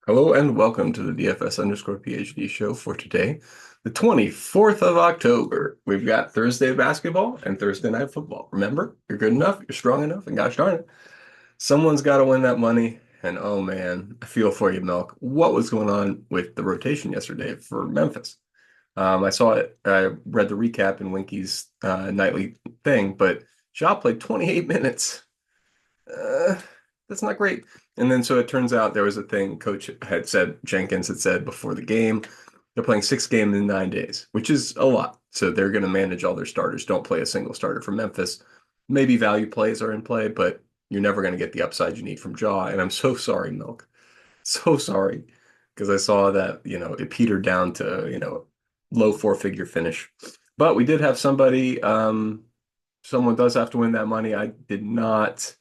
Hello and welcome to the DFS underscore PhD show for today, the 24th of October. We've got Thursday basketball and Thursday night football. Remember, you're good enough, you're strong enough, and gosh darn it, someone's got to win that money. And oh man, I feel for you, Milk. What was going on with the rotation yesterday for Memphis? I saw it, I read the recap in Winky's nightly thing, but Shaw played 28 minutes. uh, that's not great. And then so it turns out there was a thing Coach had said, Jenkins had said before the game, they're playing 6 games in 9 days, which is a lot. So they're going to manage all their starters. Don't play a single starter from Memphis. Maybe value plays are in play, but you're never going to get the upside you need from Jaw. And I'm so sorry, Milk. So sorry. Because I saw that, it petered down to, low four-figure finish. But we did have someone does have to win that money. I did not.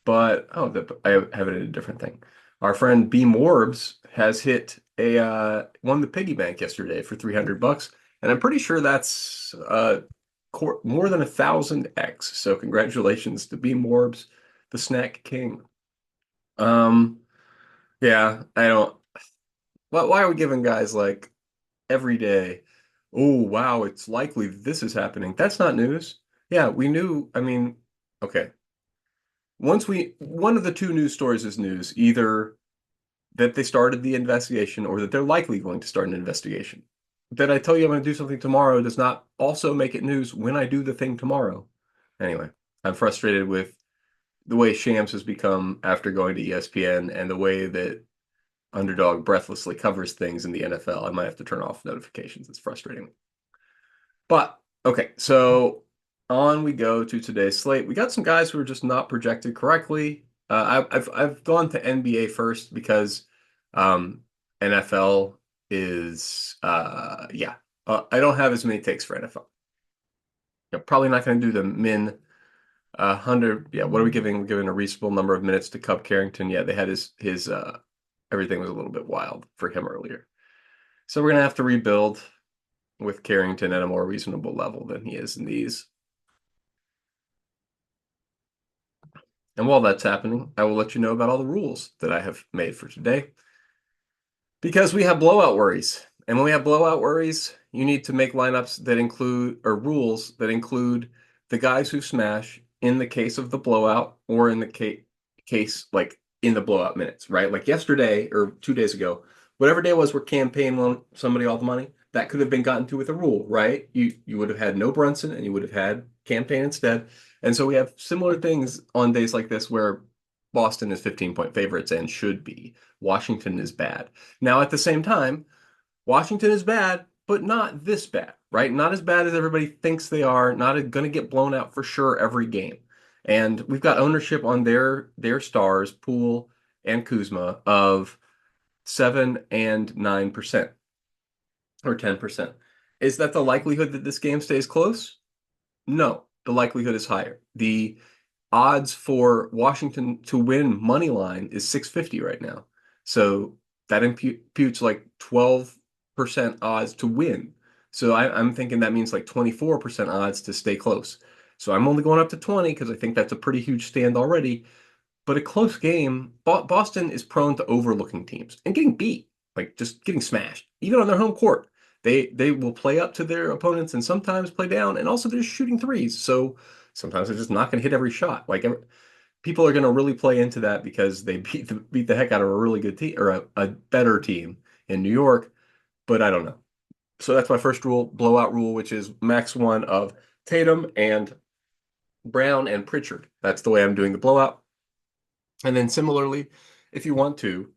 But I have it in a different thing. Our friend B Morbs has hit won the piggy bank yesterday for $300, and I'm pretty sure that's more than 1,000x. So congratulations to B Morbs, the snack king. Um, yeah, I don't. Why are we giving guys like every day? Oh wow, it's likely this is happening. That's not news. Yeah, we knew. I mean, okay. One of the two news stories is news, either that they started the investigation or that they're likely going to start an investigation. That I tell you I'm going to do something tomorrow does not also make it news when I do the thing tomorrow. Anyway, I'm frustrated with the way Shams has become after going to ESPN and the way that Underdog breathlessly covers things in the NFL. I might have to turn off notifications. It's frustrating. But okay, so on we go to today's slate. We got some guys who are just not projected correctly. I've gone to NBA first because NFL is yeah. I don't have as many takes for NFL. Probably not going to do the Minn 100. Yeah, what are we giving? We're giving a reasonable number of minutes to Cub Carrington. Yeah, they had his everything was a little bit wild for him earlier. So we're gonna have to rebuild with Carrington at a more reasonable level than he is in these. And while that's happening, I will let you know about all the rules that I have made for today. Because we have blowout worries. And when we have blowout worries, you need to make lineups that include, or rules that include the guys who smash in the case of the blowout or in the case like in the blowout minutes, right? Like yesterday or 2 days ago, whatever day it was where campaign won somebody all the money, that could have been gotten to with a rule, right? You would have had no Brunson and you would have had campaign instead. And so we have similar things on days like this where Boston is 15-point favorites and should be. Washington is bad. Now, at the same time, Washington is bad, but not this bad, right? Not as bad as everybody thinks they are. Not going to get blown out for sure every game. And we've got ownership on their stars, Poole and Kuzma, of 7 and 9% or 10%. Is that the likelihood that this game stays close? No, the likelihood is higher. The odds for Washington to win money line is 650 right now. So that imputes like 12% odds to win. So I'm thinking that means like 24% odds to stay close. So I'm only going up to 20 because I think that's a pretty huge stand already. But a close game, Boston is prone to overlooking teams and getting beat, like just getting smashed, even on their home court. They will play up to their opponents and sometimes play down, and also they're shooting threes. So sometimes they're just not going to hit every shot. Like people are going to really play into that because they beat the heck out of a really good team or a better team in New York. But I don't know. So that's my first rule, blowout rule, which is max one of Tatum and Brown and Pritchard. That's the way I'm doing the blowout. And then similarly, if you want to,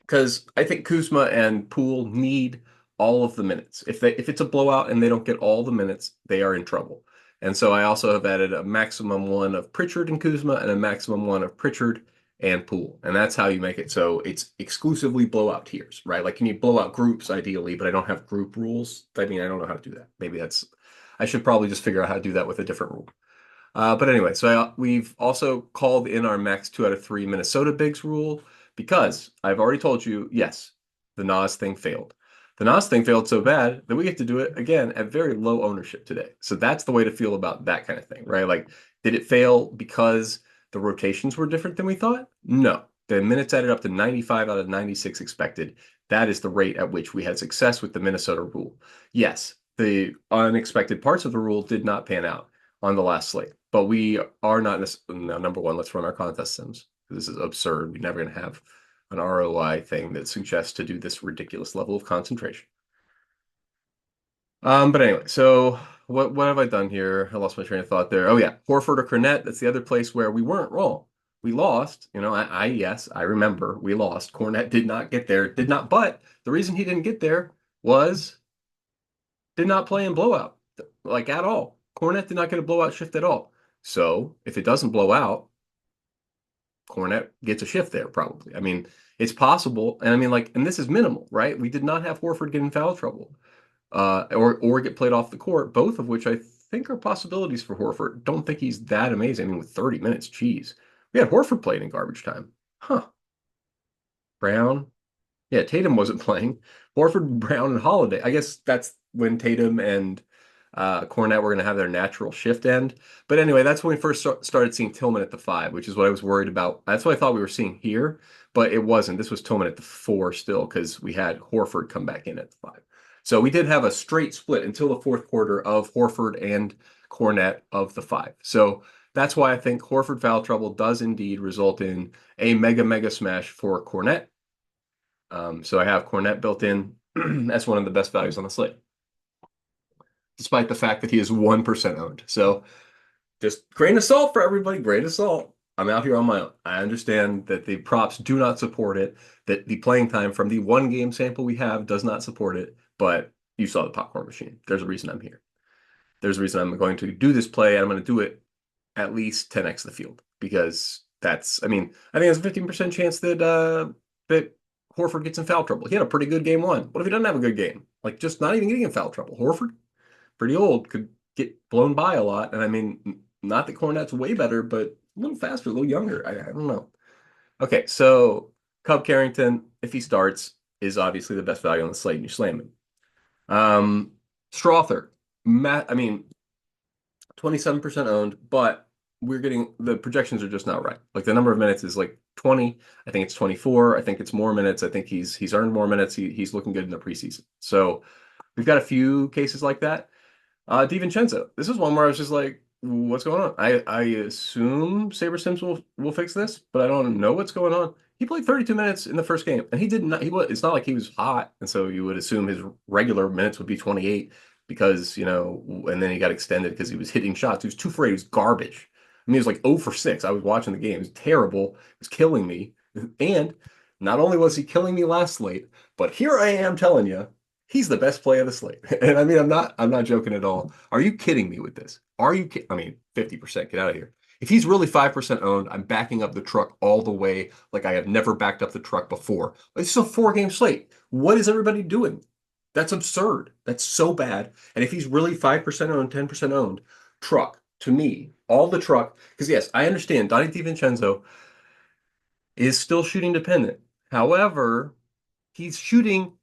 because I think Kuzma and Poole need all of the minutes. If it's a blowout and they don't get all the minutes, they are in trouble. And so I also have added a maximum one of Pritchard and Kuzma and a maximum one of Pritchard and Poole. And that's how you make it so it's exclusively blowout tiers, right? Like you need blowout groups ideally, but I don't have group rules. I mean, I don't know how to do that. I should probably just figure out how to do that with a different rule. But anyway, so we've also called in our max 2 out of 3 Minnesota bigs rule because I've already told you, yes, the Nas thing failed. The Nas thing failed so bad that we get to do it again at very low ownership today. So that's the way to feel about that kind of thing, right? Like, did it fail because the rotations were different than we thought? No. The minutes added up to 95 out of 96 expected. That is the rate at which we had success with the Minnesota rule. Yes, the unexpected parts of the rule did not pan out on the last slate, but we are not no, number one. Let's run our contest sims. This is absurd. We're never going to have an ROI thing that suggests to do this ridiculous level of concentration. But anyway, so what have I done here? I lost my train of thought there. Oh yeah, Horford or Kornet. That's the other place where we weren't wrong. We lost. Yes, I remember we lost. Kornet did not get there, did not. But the reason he didn't get there was did not play in blowout, like at all. Kornet did not get a blowout shift at all. So if it doesn't blow out, Kornet gets a shift there probably. I mean, it's possible, and I mean and this is minimal, right? We did not have Horford get in foul trouble or get played off the court, both of which I think are possibilities for Horford. Don't think he's that amazing. I mean, with 30 minutes, geez. We had Horford playing in garbage time. Huh. Brown. Yeah, Tatum wasn't playing. Horford, Brown, and Holiday. I guess that's when Tatum and Kornet were going to have their natural shift end. But anyway, that's when we first started seeing Tillman at the 5, which is what I was worried about. That's what I thought we were seeing here, but it wasn't. This was Tillman at the 4 still because we had Horford come back in at the 5. So we did have a straight split until the fourth quarter of Horford and Kornet of the 5. So that's why I think Horford foul trouble does indeed result in a mega smash for Kornet. So I have Kornet built in as one of the best values on the slate, despite the fact that he is 1% owned. So just grain of salt for everybody, grain of salt. I'm out here on my own. I understand that the props do not support it, that the playing time from the one game sample we have does not support it, but you saw the popcorn machine. There's a reason I'm here. There's a reason I'm going to do this play, and I'm going to do it at least 10x the field because I think there's a 15% chance that Horford gets in foul trouble. He had a pretty good game 1. What if he doesn't have a good game? Like just not even getting in foul trouble. Horford, pretty old, could get blown by a lot. And I mean, not that Kornet's way better, but a little faster, a little younger. I don't know. Okay, so Cub Carrington, if he starts, is obviously the best value on the slate, and you slam him. Strawther, 27% owned, but we're getting the projections are just not right. Like the number of minutes is like 20. I think it's 24. I think it's more minutes. I think he's earned more minutes. He's looking good in the preseason. So we've got a few cases like that. DiVincenzo. This is one where I was just like, what's going on? I assume Saber Sims will fix this, but I don't know what's going on. He played 32 minutes in the first game, and he did not. It's not like he was hot, and so you would assume his regular minutes would be 28 because and then he got extended because he was hitting shots. He was 2 for 8. He was garbage. I mean, he was like 0 for 6. I was watching the game. It was terrible. It was killing me. And not only was he killing me last slate, but here I am telling you, he's the best play of the slate. And I mean, I'm not joking at all. Are you kidding me with this? I mean, 50%, get out of here. If he's really 5% owned, I'm backing up the truck all the way like I have never backed up the truck before. It's a 4-game slate. What is everybody doing? That's absurd. That's so bad. And if he's really 5% owned, 10% owned, truck, to me, all the truck, because yes, I understand Donte DiVincenzo is still shooting dependent. However, he's shooting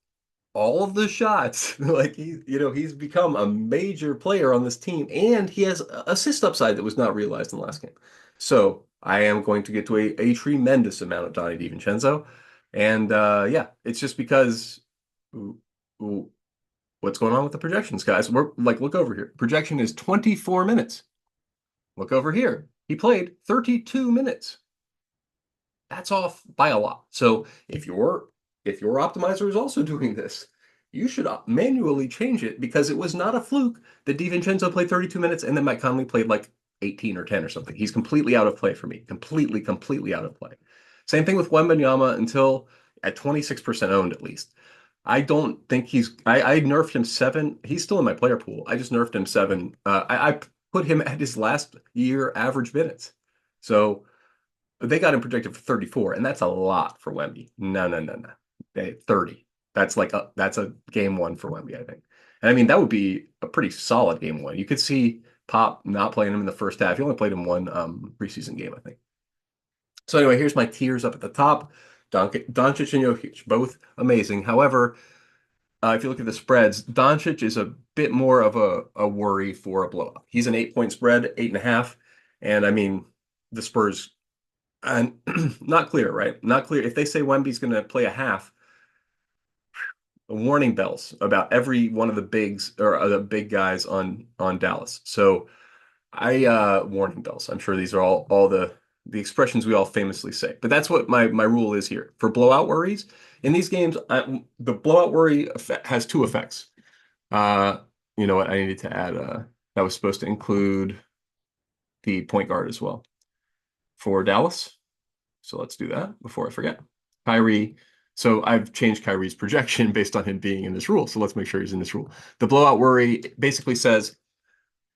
all of the shots. Like he's become a major player on this team, and he has assist upside that was not realized in the last game. So I am going to get to a tremendous amount of Donte DiVincenzo. And yeah, it's just because what's going on with the projections, guys? We're like, look over here. Projection is 24 minutes. Look over here. He played 32 minutes. That's off by a lot. So if your optimizer is also doing this, you should manually change it because it was not a fluke that DiVincenzo played 32 minutes and then Mike Conley played like 18 or 10 or something. He's completely out of play for me. Completely out of play. Same thing with Wembanyama until at 26% owned at least. I don't think I nerfed him 7. He's still in my player pool. I just nerfed him 7. I put him at his last year average minutes. So they got him projected for 34, and that's a lot for Wemby. No. 30. That's a game 1 for Wemby, I think. And I mean, that would be a pretty solid game 1. You could see Pop not playing him in the first half. He only played him 1 preseason game, I think. So anyway, here's my tiers up at the top. Doncic and Jokic, both amazing. However, if you look at the spreads, Doncic is a bit more of a worry for a blowout. He's an 8-point spread, 8.5. And I mean, the Spurs And not clear, right? Not clear. If they say Wemby's going to play a half, warning bells about every one of the bigs or the big guys on Dallas. So I warning bells. I'm sure these are all the expressions we all famously say. But that's what my rule is here. For blowout worries, in these games, the blowout worry effect has two effects. Uh, you know what? I needed to add that was supposed to include the point guard as well for Dallas. So let's do that before I forget. Kyrie. So I've changed Kyrie's projection based on him being in this rule. So let's make sure he's in this rule. The blowout worry basically says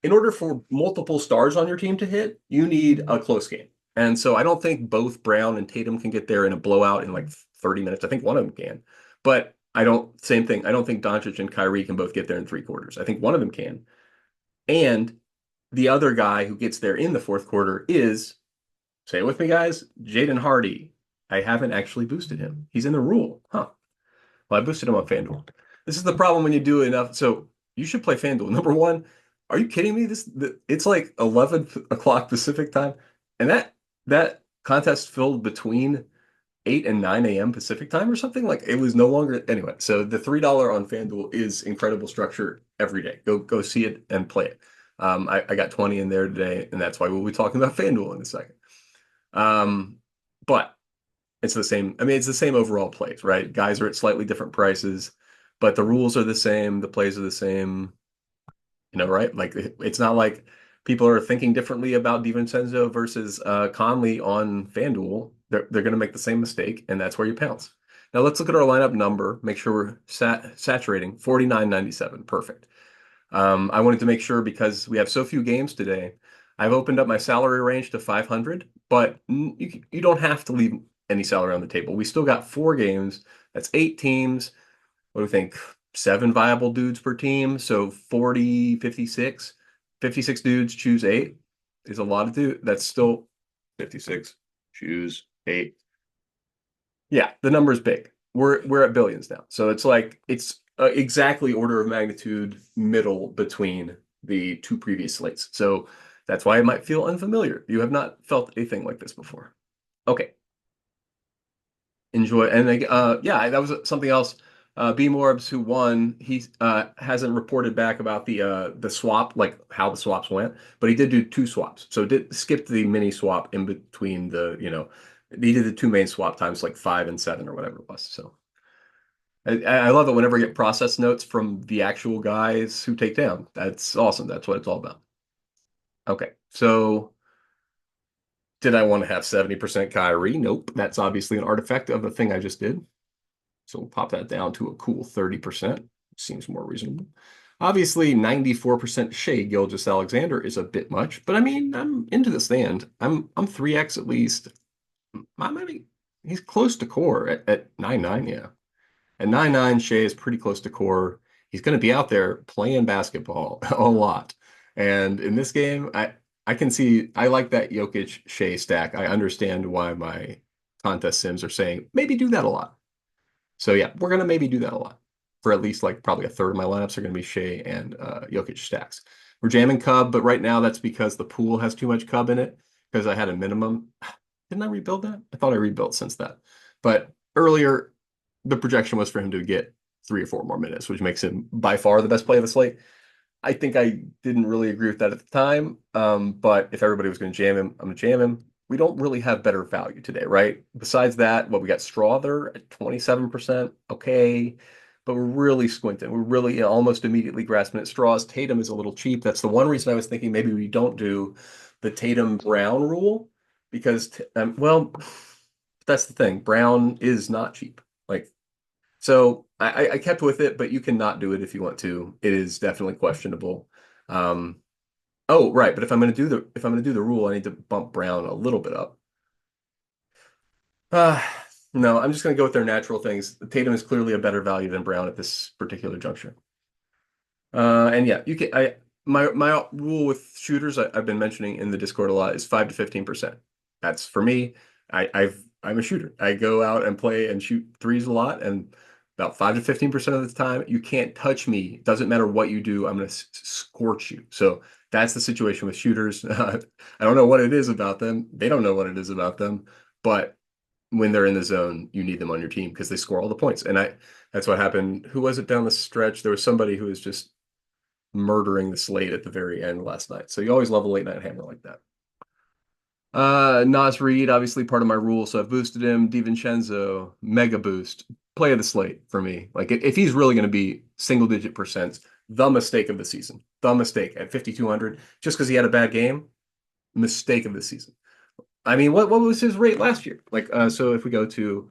in order for multiple stars on your team to hit, you need a close game. And so I don't think both Brown and Tatum can get there in a blowout in like 30 minutes. I think one of them can. But same thing. I don't think Doncic and Kyrie can both get there in 3 quarters. I think one of them can. And the other guy who gets there in the fourth quarter is, say it with me, guys, Jaden Hardy. I haven't actually boosted him. He's in the rule. Huh. Well, I boosted him on FanDuel. This is the problem when you do enough. So you should play FanDuel. Number one, are you kidding me? It's like 11 o'clock Pacific time, and that contest filled between 8 and 9 a.m. Pacific time or something. Like it was no longer anyway. So the $3 on FanDuel is incredible structure every day. Go see it and play it. I got 20 in there today, and that's why we'll be talking about FanDuel in a second. But it's the same. I mean, it's the same overall plays, right? Guys are at slightly different prices, but the rules are the same. The plays are the same, right? Like it's not like people are thinking differently about DiVincenzo versus Conley on FanDuel. They're going to make the same mistake, and that's where you pounce. Now let's look at our lineup number. Make sure we're saturating 49.97. Perfect. I wanted to make sure because we have so few games today. I've opened up my salary range to 500, but you don't have to leave any salary on the table. We still got 4 games. That's 8 teams. What do we think? 7 viable dudes per team. So 40, 56. 56 dudes choose 8 is a lot of dudes. That's still 56 choose 8. Yeah, the number's big. We're at billions now. So it's like it's exactly order of magnitude middle between the 2 previous slates. So that's why it might feel unfamiliar. You have not felt a thing like this before. Okay. Enjoy. And yeah, that was something else. B Morbs, who won, he hasn't reported back about the swap, like how the swaps went, but he did do 2 swaps. So did skip the mini swap in between he did the 2 main swap times like 5 and 7 or whatever it was. So I love it whenever I get process notes from the actual guys who take down. That's awesome. That's what it's all about. Okay, so did I want to have 70% Kyrie? Nope. That's obviously an artifact of the thing I just did. So we'll pop that down to a cool 30%. Seems more reasonable. Obviously, 94% Shai Gilgeous-Alexander is a bit much, but I mean, I'm into the stand. I'm 3x at least. He's close to core at 9.9, yeah. At 9.9, Shai is pretty close to core. He's going to be out there playing basketball a lot. And in this game, I can see I like that Jokic Shai stack. I understand why my contest sims are saying maybe do that a lot. So yeah, we're gonna maybe do that a lot. For at least like probably a third of my lineups are gonna be Shai and Jokic stacks. We're jamming Cub, but right now that's because the pool has too much Cub in it because I had a minimum. Didn't I rebuild that? I thought I rebuilt since that. But earlier, the projection was for him to get 3 or 4 more minutes, which makes him by far the best play of the slate. I think I didn't really agree with that at the time. But if everybody was going to jam him, I'm going to jam him. We don't really have better value today, right? Besides that, what we got Strawther at 27%. Okay. But we're really squinting. We're really almost immediately grasping at straws. Tatum is a little cheap. That's the one reason I was thinking maybe we don't do the Tatum Brown rule because, well, that's the thing. Brown is not cheap. Like, so I kept with it, but you can not do it if you want to. It is definitely questionable. Um, oh, right. But if I'm gonna do the rule, I need to bump Brown a little bit up. Uh, no, I'm just gonna go with their natural things. Tatum is clearly a better value than Brown at this particular juncture. And yeah, you can. My rule with shooters I've been mentioning in the Discord a lot is 5 to 15%. That's for me. I'm a shooter. I go out and play and shoot threes a lot, and about 5 to 15% of the time, you can't touch me. Doesn't matter what you do. I'm going to scorch you. So That's the situation with shooters. I don't know what it is about them. They don't know what it is about them. But when they're in the zone, you need them on your team because they score all the points. And that's what happened. Who was it down the stretch? There was somebody who was just murdering the slate at the very end last night. So you always love a late night hammer like that. Nas Reed, obviously part of my rule, so I've boosted him. DiVincenzo, mega boost. Play of the slate for me. Like if he's really going to be single digit percents, the mistake of the season. The mistake at 5,200, just because he had a bad game, mistake of the season. I mean, what was his rate last year? Like, so if we go to,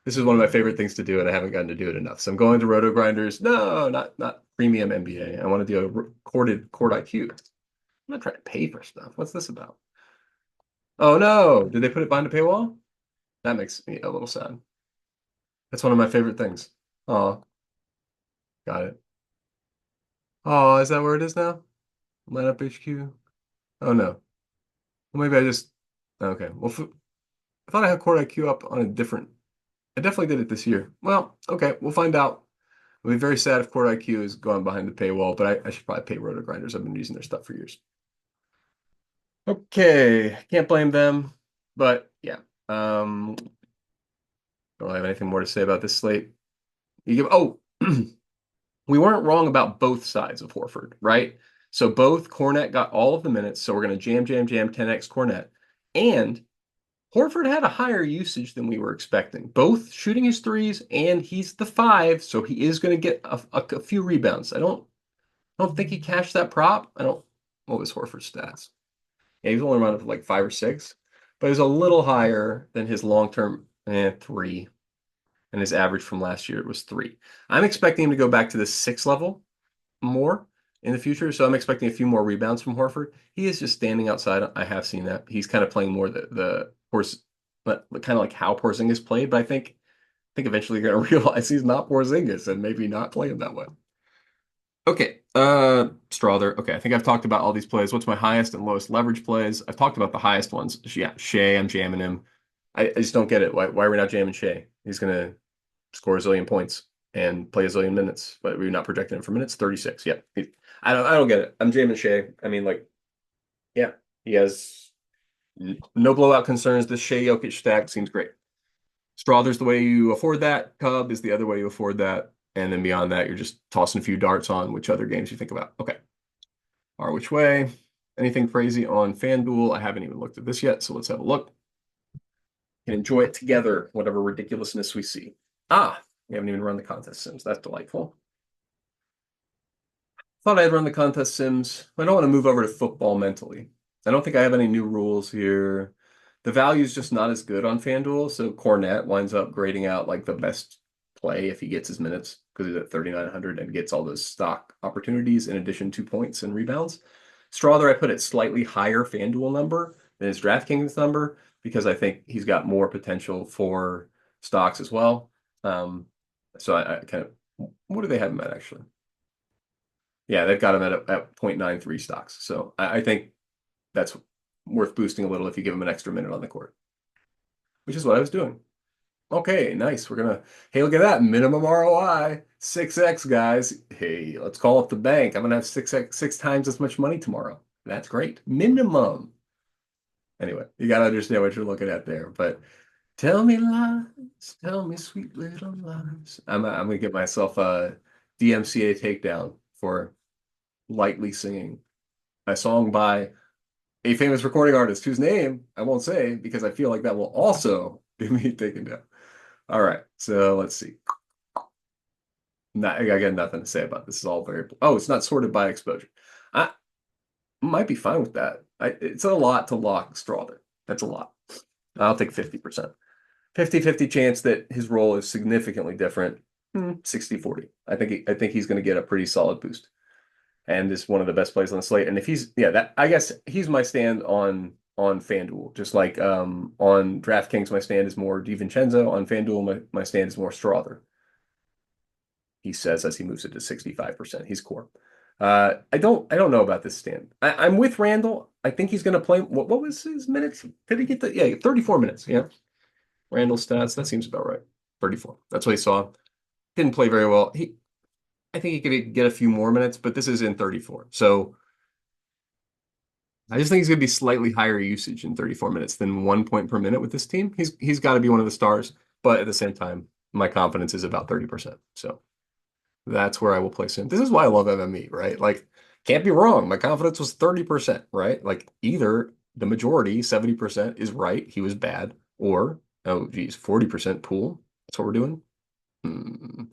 this is one of my favorite things to do, and I haven't gotten to do it enough. So I'm going to Roto Grinders. No, not premium NBA. I want to do a recorded Court IQ. I'm not trying to pay for stuff. What's this about? Oh no, did they put it behind a paywall? That makes me a little sad. That's one of my favorite things. Oh, got it. Oh, is that where it is now? Lineup HQ? Oh no. Well, maybe I just, okay. Well, I thought I had Court IQ up on a different, I definitely did it this year. Well, okay, we'll find out. I'll be very sad if Court IQ is going behind the paywall, but I should probably pay Roto Grinders. I've been using their stuff for years. Okay, can't blame them, but yeah. Don't have anything more to say about this slate. You give, oh, we weren't wrong about both sides of Horford, right? So both Kornet got all of the minutes, so we're going to jam 10x Kornet. And Horford had a higher usage than we were expecting, both shooting his threes and he's the 5, so he is going to get a few rebounds. I don't think he cashed that prop. What was Horford's stats? Yeah, he was only around like 5 or 6, but he was a little higher than his long-term 3, and his average from last year was 3. I'm expecting him to go back to the 6 level more in the future, so I'm expecting a few more rebounds from Horford. He is just standing outside. I have seen that. He's kind of playing more the course, but kind of like how Porzingis played, but I think eventually you're going to realize he's not Porzingis and maybe not playing that way. Okay, Strawther. Okay, I think I've talked about all these plays. What's my highest and lowest leverage plays? I've talked about the highest ones. Yeah, Shai, I'm jamming him. I just don't get it. Why are we not jamming Shai? He's gonna score a zillion points and play a zillion minutes, but we're not projecting him for minutes. 36. Yeah. I don't get it. I'm jamming Shai. I mean, like, yeah, he has no blowout concerns. This Shai Jokic stack seems great. Strawther's the way you afford that. Cub is the other way you afford that. And then beyond that, you're just tossing a few darts on which other games you think about. Okay. Or which way? Anything crazy on FanDuel? I haven't even looked at this yet, so let's have a look and enjoy it together, whatever ridiculousness we see. We haven't even run the contest sims. That's delightful. Thought I'd run the contest sims. I don't want to move over to football mentally. I don't think I have any new rules here. The value is just not as good on FanDuel, so Kornet winds up grading out like the best play if he gets his minutes because he's at 3,900 and gets all those stock opportunities in addition to points and rebounds. Strawther, I put it slightly higher FanDuel number than his DraftKings number because I think he's got more potential for stocks as well. So I kind of, what do they have him at actually? Yeah, they've got him at 0.93 stocks. So I think that's worth boosting a little if you give him an extra minute on the court, which is what I was doing. Okay, nice. Hey, look at that. Minimum ROI, 6x, guys. Hey, let's call up the bank. I'm going to have 6 times as much money tomorrow. That's great. Minimum. Anyway, you got to understand what you're looking at there. But tell me lies, tell me sweet little lies. I'm going to get myself a DMCA takedown for lightly singing a song by a famous recording artist whose name I won't say because I feel like that will also be me taken down. All right, so let's see. I got nothing to say about this. It's all very. Oh, it's not sorted by exposure. I might be fine with that. It's a lot to lock Strawther. That's a lot. I'll take 50%. 50-50 chance that his role is significantly different. 60-40. I think he's going to get a pretty solid boost. And is one of the best plays on the slate. And if I guess he's my stand on FanDuel. Just like on DraftKings, my stand is more DiVincenzo. On FanDuel, my stand is more Strawther. He says as he moves it to 65%. He's core. I don't know about this stand. I'm with Randall. I think he's going to play. What was his minutes? Did he get 34 minutes? Yeah. Randall's stats. That seems about right. 34. That's what he saw. Didn't play very well. I think he could get a few more minutes, but this is in 34. So I just think he's going to be slightly higher usage in 34 minutes than 1 point per minute with this team. He's got to be one of the stars, but at the same time, my confidence is about 30%. So that's where I will place him. This is why I love MME, right? Like, can't be wrong. My confidence was 30%, right? Like, either the majority, 70%, is right, he was bad, or, oh, geez, 40% Poole. That's what we're doing. Hmm.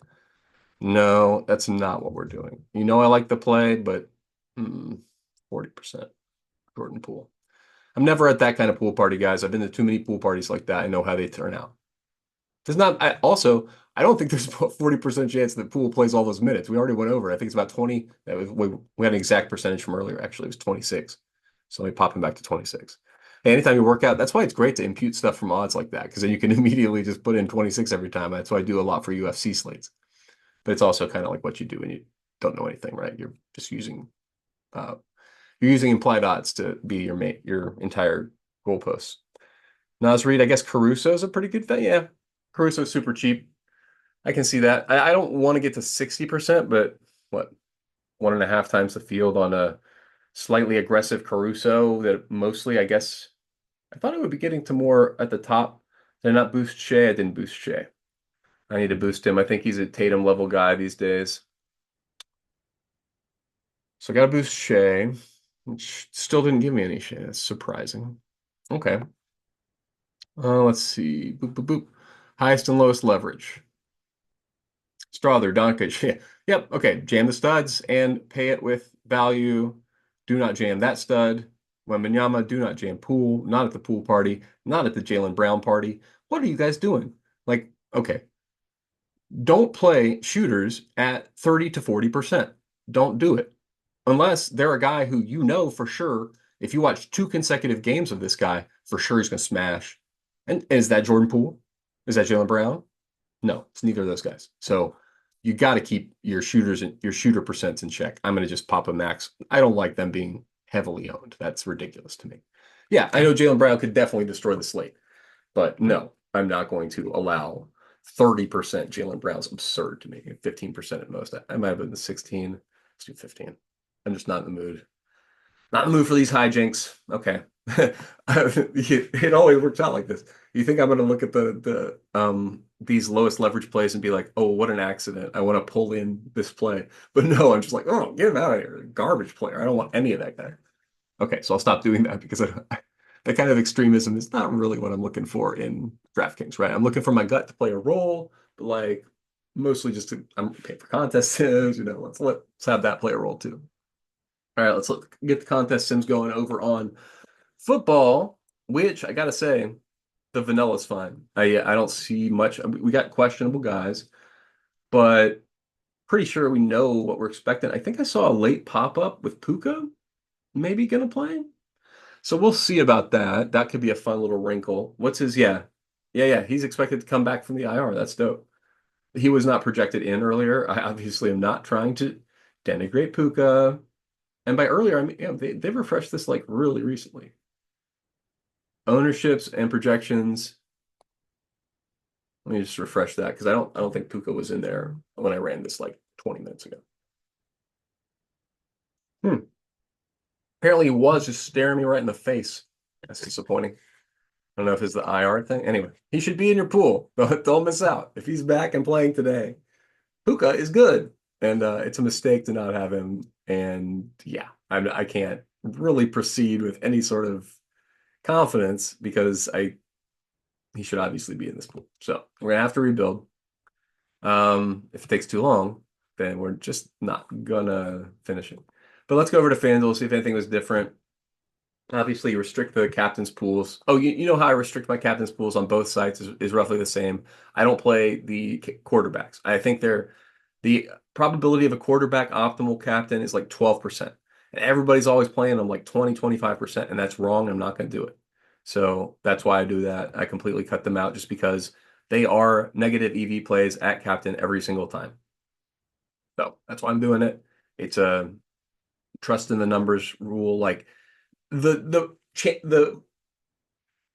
No, that's not what we're doing. You know, I like the play, but 40% Jordan Poole. I'm never at that kind of pool party, guys. I've been to too many pool parties like that. I know how they turn out. There's not, I don't think there's a 40% chance that Poole plays all those minutes. We already went over. I think it's about 20. We had an exact percentage from earlier, actually. It was 26. So let me pop him back to 26. Hey, anytime you work out, that's why it's great to impute stuff from odds like that, because then you can immediately just put in 26 every time. That's why I do a lot for UFC slates. But it's also kind of like what you do when you don't know anything, right? You're just uh, you're using implied odds to be your entire goalposts. Nas Reed, I guess Caruso's a pretty good bet. Yeah, Caruso's super cheap. I can see that. I don't want to get to 60%, but what, 1.5 times the field on a slightly aggressive Caruso that mostly, I guess, I thought I would be getting to more at the top. Did I not boost Shai? I didn't boost Shai. I need to boost him. I think he's a Tatum level guy these days. So I got to boost Shai, which still didn't give me any Shai. That's surprising. Okay. Let's see. Boop, boop, boop. Highest and lowest leverage. Strawther, Donte. Yeah. Yep. Okay. Jam the studs and pay it with value. Do not jam that stud. Wembanyama, do not jam Poole. Not at the pool party. Not at the Jaylen Brown party. What are you guys doing? Like, okay. Don't play shooters at 30 to 40%. Don't do it. Unless they're a guy who you know for sure, if you watch 2 consecutive games of this guy, for sure he's going to smash. And is that Jordan Poole? Is that Jaylen Brown? No, it's neither of those guys. So you got to keep your shooters and your shooter percents in check. I'm going to just pop a max. I don't like them being heavily owned. That's ridiculous to me. Yeah, I know Jaylen Brown could definitely destroy the slate, but no, I'm not going to allow 30% Jaylen Brown's absurd to me. 15% at most. I might have been the 16. Let's do 15. I'm just not in the mood. Not in the mood for these hijinks. Okay. It always works out like this. You think I'm going to look at these lowest leverage plays and be like, oh, what an accident. I want to pull in this play. But no, I'm just like, oh, get him out of here. Garbage player. I don't want any of that guy. Okay, so I'll stop doing that because that kind of extremism is not really what I'm looking for in DraftKings, right? I'm looking for my gut to play a role, but like mostly just I'm paying for contest sims, let's have that play a role too. All right, let's get the contest sims going over on football, which I gotta say, the vanilla's fine. I don't see much. We got questionable guys, but pretty sure we know what we're expecting. I think I saw a late pop up with Puka maybe gonna play. So we'll see about that. That could be a fun little wrinkle. What's his? Yeah. Yeah, yeah. He's expected to come back from the IR. That's dope. He was not projected in earlier. I obviously am not trying to denigrate Puka. And by earlier, I mean, they refreshed this like really recently. Ownerships and projections. Let me just refresh that because I don't think Puka was in there when I ran this like 20 minutes ago. Hmm. Apparently he was just staring me right in the face. That's disappointing. I don't know if it's the IR thing. Anyway, he should be in your pool. Don't miss out. If he's back and playing today, Puka is good. And it's a mistake to not have him. And yeah, I can't really proceed with any sort of confidence because he should obviously be in this pool. So we're gonna have to rebuild. If it takes too long, then we're just not gonna finish it. But let's go over to FanDuel, see if anything was different. Obviously, you restrict the captain's pools. Oh, you know how I restrict my captain's pools on both sites is roughly the same. I don't play the quarterbacks. I think the probability of a quarterback optimal captain is like 12%. And everybody's always playing them like 20, 25%, and that's wrong. I'm not going to do it. So that's why I do that. I completely cut them out just because they are negative EV plays at captain every single time. So that's why I'm doing it. It's a trust in the numbers rule. Like the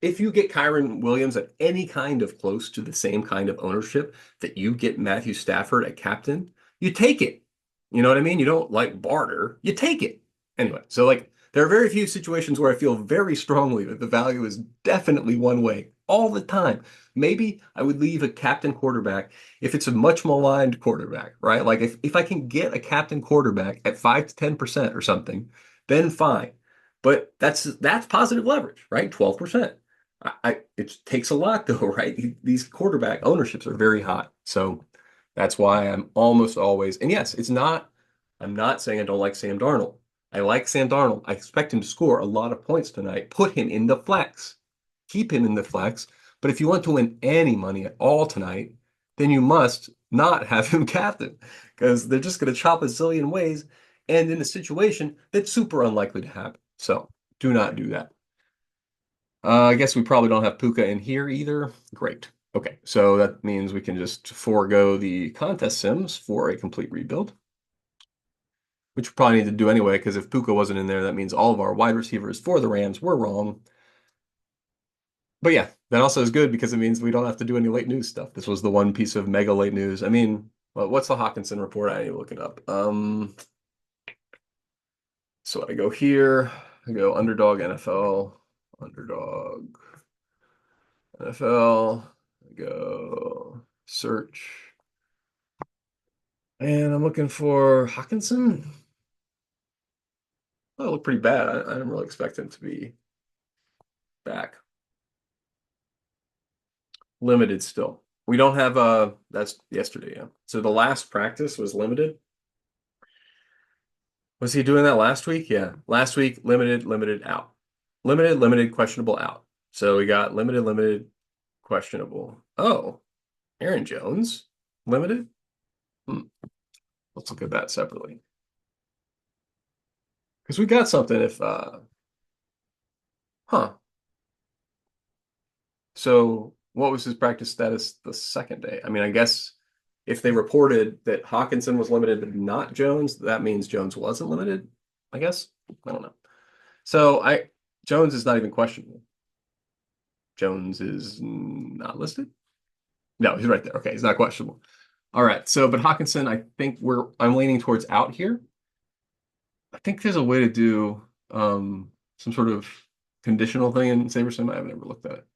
if you get Kyron Williams at any kind of close to the same kind of ownership that you get Matthew Stafford at captain, you take it. You know what I mean? You don't like barter, you take it. Anyway, so like There are very few situations where I feel very strongly that the value is definitely one way all the time. Maybe I would leave a captain quarterback if it's a much maligned quarterback, right? Like if I can get a captain quarterback at 5 to 10% or something, then fine. But that's positive leverage, right? 12%. It takes a lot though, right? These quarterback ownerships are very high. So that's why I'm almost always, and yes, I'm not saying I don't like Sam Darnold. I like Sam Darnold. I expect him to score a lot of points tonight. Put him in the flex. Keep him in the flex. But if you want to win any money at all tonight, then you must not have him captain because they're just going to chop a zillion ways and in a situation that's super unlikely to happen. So do not do that. I guess we probably don't have Puka in here either. Great. Okay, so that means we can just forego the contest sims for a complete rebuild, which we probably need to do anyway, because if Puka wasn't in there, that means all of our wide receivers for the Rams were wrong. But yeah, that also is good because it means we don't have to do any late news stuff. This was the one piece of mega late news. I mean, well, what's the Hockenson report? I need to look it up. So I go here, I go underdog NFL, underdog NFL, I go search, and I'm looking for Hockenson. Oh, it looked pretty bad. I didn't really expect him to be back. Limited still. We don't have that's yesterday, yeah. So the last practice was limited. Was he doing that last week? Yeah. Last week, limited, out. Limited, questionable, out. So we got limited, questionable. Oh, Aaron Jones, limited? Hmm. Let's look at that separately. Because we got something if huh. So what was his practice status the second day? I mean, I guess if they reported that Hockenson was limited but not Jones, that means Jones wasn't limited, I guess. I don't know. So Jones is not even questionable. Jones is not listed. No, he's right there. Okay, he's not questionable. All right. So, but Hockenson, I think I'm leaning towards out here. I think there's a way to do some sort of conditional thing in SaberSim. I've never looked at it.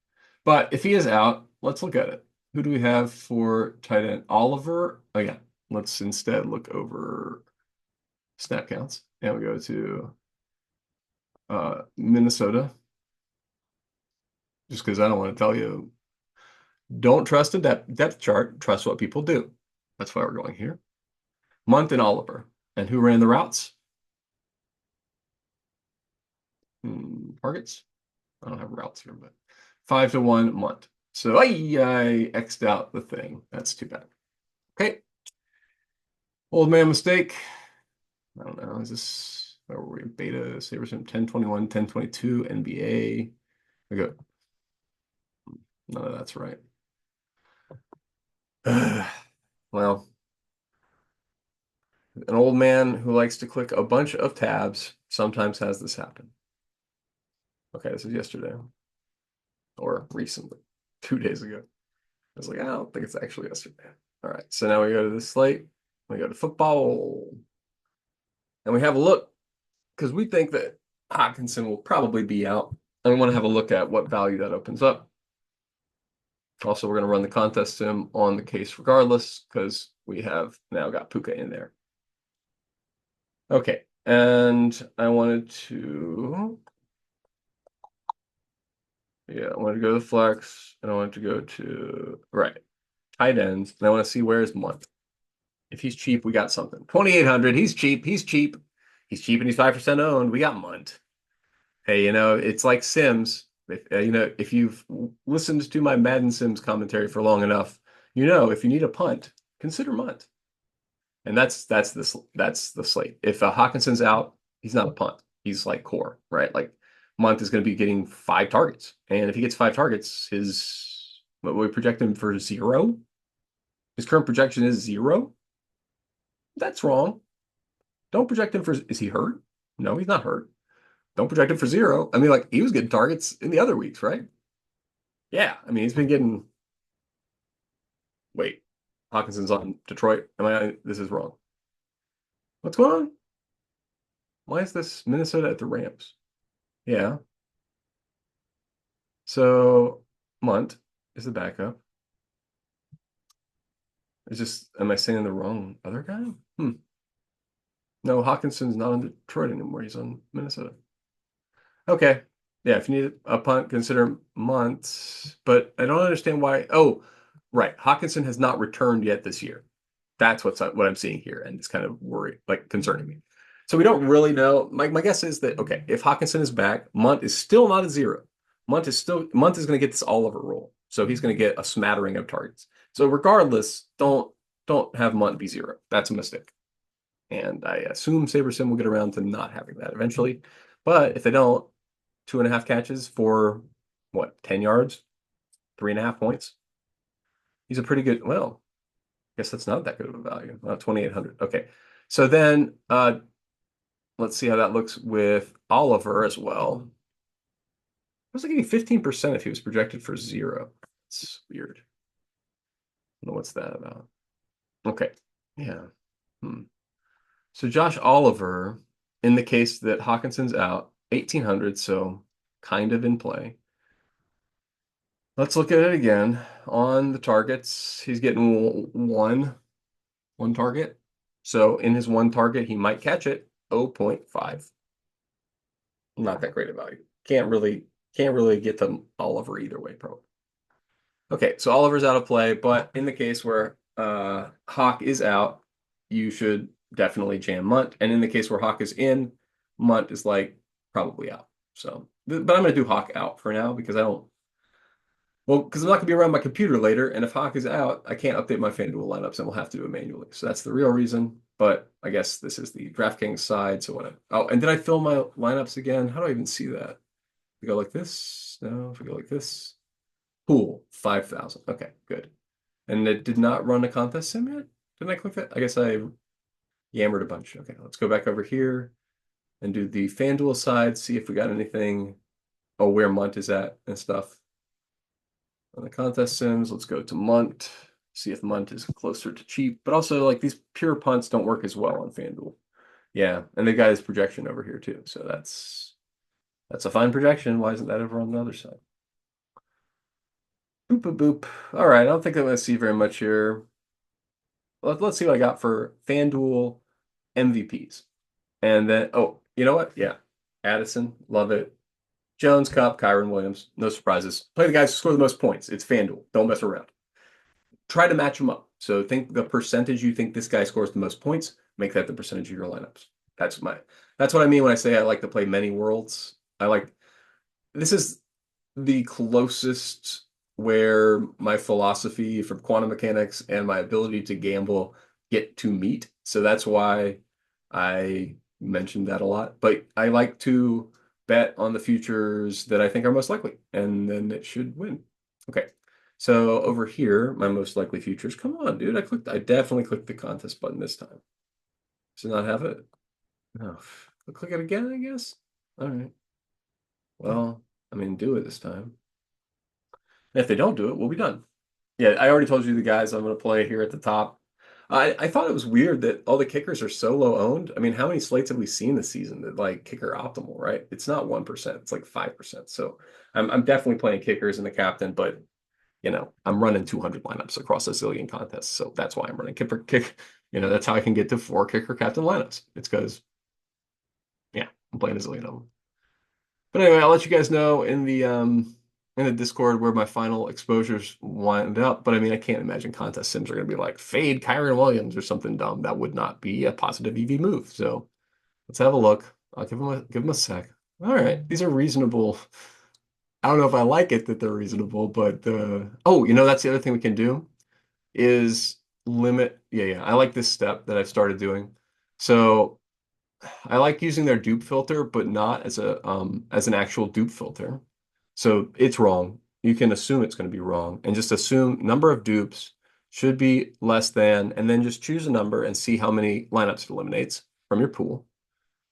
But if he is out, let's look at it. Who do we have for tight end? Oliver. Oh yeah. Let's instead look over snap counts. And we go to Minnesota. Just because I don't want to tell you. Don't trust a depth chart. Trust what people do. That's why we're going here. Munt and Oliver. And who ran the routes? Targets? I don't have routes here, but 5-1 Munt. So I X'd out the thing. That's too bad. Okay. Old man mistake. I don't know. Is this where were we? Beta SaberSim 1021, 1022, NBA. We go. None of that's right. Well, an old man who likes to click a bunch of tabs sometimes has this happen. Okay, this is yesterday or recently, 2 days ago. I was like, I don't think it's actually yesterday. All right, so now we go to the slate. We go to football. And we have a look because we think that Hockenson will probably be out. And we want to have a look at what value that opens up. Also, we're going to run the contest sim on the case regardless because we have now got Puka in there. Okay, and I wanted to, yeah, I wanted to go to the flex and I wanted to go to, right, tight ends. And I want to see where is Munt. If he's cheap, we got something. 2,800, he's cheap. He's cheap. He's cheap and he's 5% owned. We got Munt. Hey, it's like Sims. If you've listened to my Madden Sims commentary for long enough, if you need a punt, consider Munt. And that's the slate. If Hawkinson's out, he's not a punt. He's like core, right? Like Munt is going to be getting 5 targets, and if he gets 5 targets, what we project him for 0. His current projection is 0. That's wrong. Don't project him for. Is he hurt? No, he's not hurt. Don't project him for 0. I mean, like he was getting targets in the other weeks, right? Yeah, I mean he's been getting. Wait, Hawkinson's on Detroit. This is wrong. What's going on? Why is this Minnesota at the Rams? Yeah. So Munt is the backup. It's just, am I saying the wrong other guy? No, Hockenson's not on Detroit anymore. He's on Minnesota. Okay. Yeah, if you need a punt, consider Munt. But I don't understand why. Oh, right. Hockenson has not returned yet this year. That's what I'm seeing here, and it's kind of concerning me. So we don't really know. My guess is that okay, if Hockenson is back, Munt is still not a zero. Munt is going to get this all over role, so he's going to get a smattering of targets. So regardless, don't have Munt be zero. That's a mistake, and I assume SaberSim will get around to not having that eventually. But if they don't, 2.5 catches for what, 10 yards, 3.5 points. He's a pretty good. Well, guess that's not that good of a value. 2,800. Okay. So then let's see how that looks with Oliver as well. I was getting 15% if he was projected for zero. It's weird. I don't know what's that about. Okay. Yeah. So Josh Oliver, in the case that Hawkinson's out, 1,800, so kind of in play. Let's look at it again. On the targets, he's getting one target. So in his one target, he might catch it 0.5. Not that great a value. Can't really get them Oliver either way, probably. Okay, so Oliver's out of play, but in the case where Hawk is out, you should definitely jam Munt. And in the case where Hawk is in, Munt is like probably out. So, but I'm gonna do Hawk out for now because because I'm not gonna be around my computer later, and if Hawk is out, I can't update my FanDuel lineups, and we'll have to do it manually. So that's the real reason. But I guess this is the DraftKings side. So and did I fill my lineups again? How do I even see that? We go like this. No, if we go like this. Poole, 5,000. Okay, good. And it did not run a contest sim yet? Didn't I click that? I guess I yammered a bunch. Okay, let's go back over here and do the FanDuel side, see if we got anything. Oh, where Munt is at and stuff. On the contest sims, let's go to Munt, see if Munt is closer to cheap. But also, like, these pure punts don't work as well on FanDuel. Yeah, and they got his projection over here too. So that's a fine projection. Why isn't that over on the other side? Boop, boop, boop. All right, I don't think I'm going to see very much here. Let's see what I got for FanDuel MVPs. And then, oh, you know what? Yeah. Addison, love it. Jones, Cup, Kyron Williams, no surprises. Play the guys who score the most points. It's FanDuel. Don't mess around. Try to match them up. So think the percentage you think this guy scores the most points, make that the percentage of your lineups. That's what I mean when I say I like to play many worlds. This is the closest where my philosophy from quantum mechanics and my ability to gamble get to meet. So that's why I mentioned that a lot. But I like to bet on the futures that I think are most likely, and then it should win. Okay. So over here, my most likely futures. Come on, dude. I definitely clicked the contest button this time. Does it not have it? No. I'll click it again, I guess. All right. Well, I mean, do it this time. If they don't do it, we'll be done. Yeah, I already told you the guys I'm going to play here at the top. I thought it was weird that all the kickers are so low owned. I mean, how many slates have we seen this season that like kicker optimal, right? It's not 1%, it's like 5%. So I'm definitely playing kickers in the captain, but I'm running 200 lineups across a zillion contests. So that's why I'm running kick. That's how I can get to 4 kicker captain lineups. It's because, yeah, I'm playing a zillion of them. But anyway, I'll let you guys know in the Discord where my final exposures wind up. But I mean, I can't imagine contest sims are going to be like fade Kyron Williams or something dumb. That would not be a positive EV move. So let's have a look. I'll give him a sec. All right, these are reasonable. I don't know if I like it that they're reasonable, but that's the other thing we can do is limit. Yeah, I like this step that I've started doing. So I like using their dupe filter, but not as an actual dupe filter. So it's wrong. You can assume it's going to be wrong and just assume number of dupes should be less than, and then just choose a number and see how many lineups it eliminates from your pool.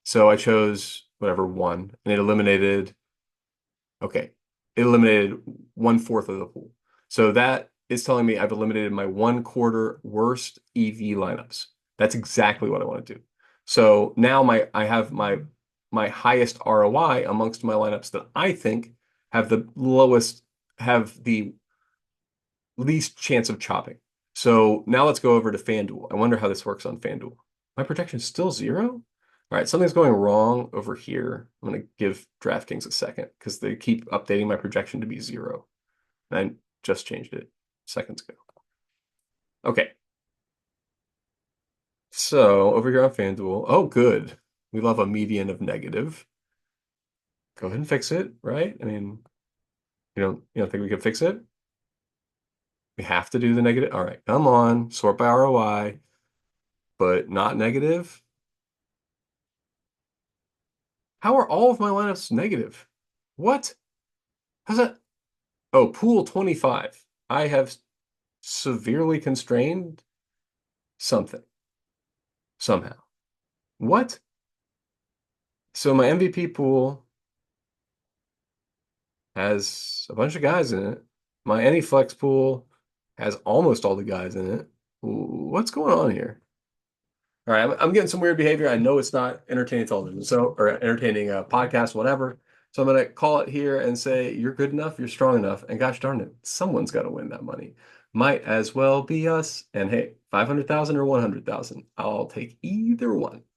So I chose whatever 1, and okay, it eliminated 1/4 of the pool. So that is telling me I've eliminated my 1/4 worst EV lineups. That's exactly what I want to do. So now I have my highest ROI amongst my lineups that I think have the lowest, have the least chance of chopping. So now let's go over to FanDuel. I wonder how this works on FanDuel. My projection is still zero? All right, something's going wrong over here. I'm going to give DraftKings a second because they keep updating my projection to be zero. And I just changed it seconds ago. Okay. So over here on FanDuel, oh, good. We love a median of negative. Go ahead and fix it, right? I mean, you don't think we can fix it? We have to do the negative. All right, come on, sort by ROI, but not negative. How are all of my lineups negative? What? How's that? Oh, Poole 25. I have severely constrained something somehow. What? So my MVP pool has a bunch of guys in it. My any flex pool has almost all the guys in it. What's going on here? All right, I'm getting some weird behavior. I know it's not entertaining television, so or entertaining podcast, whatever. So I'm gonna call it here and say you're good enough, you're strong enough, and gosh darn it, someone's got to win that money. Might as well be us. And hey, 500,000 or 100,000, I'll take either one.